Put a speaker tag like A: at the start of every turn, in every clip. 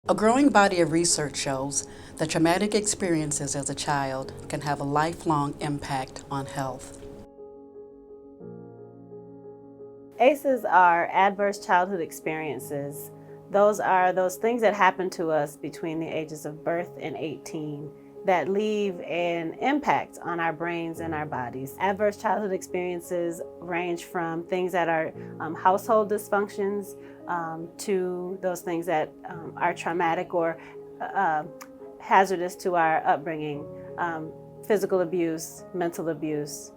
A: A growing body of research shows that traumatic experiences as a child can have a lifelong impact on health.
B: ACEs are adverse childhood experiences. Those are those things that happen to us between the ages of birth and 18 that leave an impact on our brains and our bodies. Adverse childhood experiences range from things that are household dysfunctions to those things that are traumatic or hazardous to our upbringing, physical abuse, mental abuse,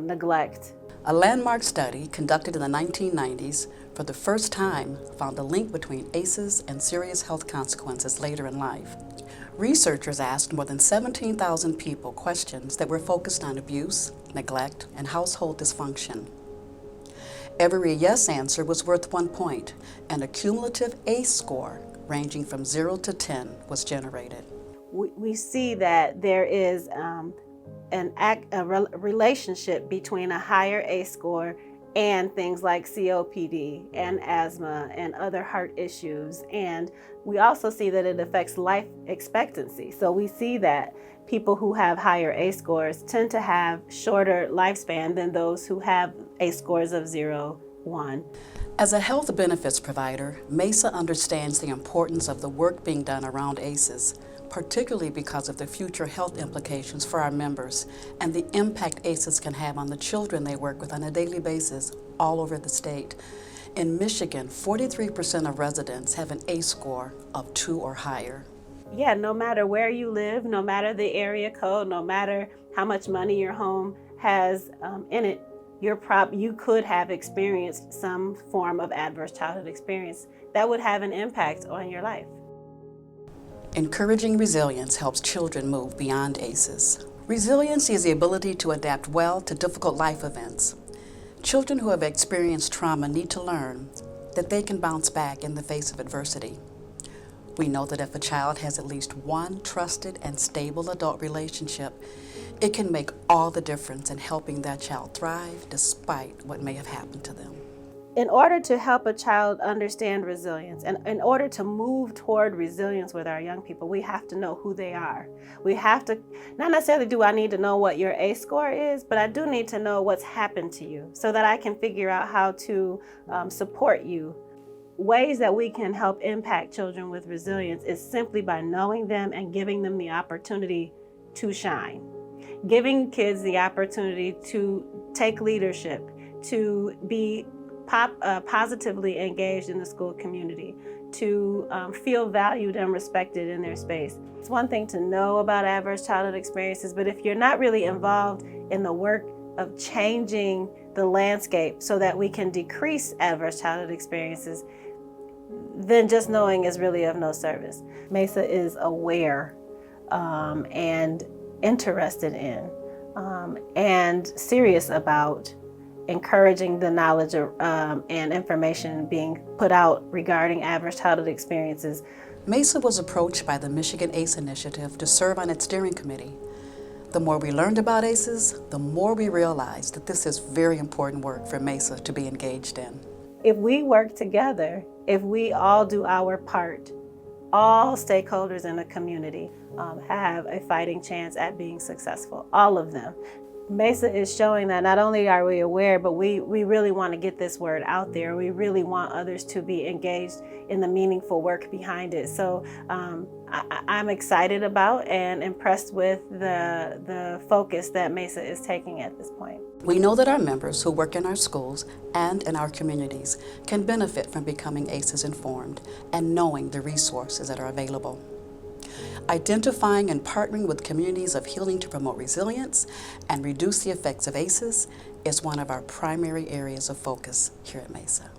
B: neglect.
A: A landmark study conducted in the 1990s for the first time found a link between ACEs and serious health consequences later in life. Researchers asked more than 17,000 people questions that were focused on abuse, neglect, and household dysfunction. Every yes answer was worth 1 point, and a cumulative ACE score ranging from 0 to 10 was generated.
B: We see that there is a relationship between a higher ACE score and things like COPD and asthma and other heart issues. And we also see that it affects life expectancy. So we see that people who have higher ACE scores tend to have shorter lifespan than those who have ACE scores of 0, 1.
A: As a health benefits provider, Messa understands the importance of the work being done around ACEs, particularly because of the future health implications for our members and the impact ACEs can have on the children they work with on a daily basis all over the state. In Michigan, 43% of residents have an ACE score of 2 or higher.
B: Yeah, no matter where you live, no matter the area code, no matter how much money your home has in it, you could have experienced some form of adverse childhood experience that would have an impact on your life.
A: Encouraging resilience helps children move beyond ACEs. Resiliency is the ability to adapt well to difficult life events. Children who have experienced trauma need to learn that they can bounce back in the face of adversity. We know that if a child has at least one trusted and stable adult relationship, it can make all the difference in helping that child thrive despite what may have happened to them.
B: In order to help a child understand resilience, and in order to move toward resilience with our young people, we have to know who they are. We have to, not necessarily do I need to know what your ACE score is, but I do need to know what's happened to you so that I can figure out how to support you. Ways that we can help impact children with resilience is simply by knowing them and giving them the opportunity to shine. Giving kids the opportunity to take leadership, to be positively engaged in the school community, to feel valued and respected in their space. It's one thing to know about adverse childhood experiences, but if you're not really involved in the work of changing the landscape so that we can decrease adverse childhood experiences, then just knowing is really of no service. Messa is aware and interested in and serious about encouraging the knowledge and information being put out regarding adverse childhood experiences.
A: Messa was approached by the Michigan ACE Initiative to serve on its steering committee. The more we learned about ACEs, the more we realized that this is very important work for Messa to be engaged in.
B: If we work together, if we all do our part, all stakeholders in the community have a fighting chance at being successful, all of them. Messa is showing that not only are we aware, but we really want to get this word out there. We really want others to be engaged in the meaningful work behind it. So I'm excited about and impressed with the focus that Messa is taking at this point.
A: We know that our members who work in our schools and in our communities can benefit from becoming ACEs informed and knowing the resources that are available. Identifying and partnering with communities of healing to promote resilience and reduce the effects of ACEs is one of our primary areas of focus here at Messa.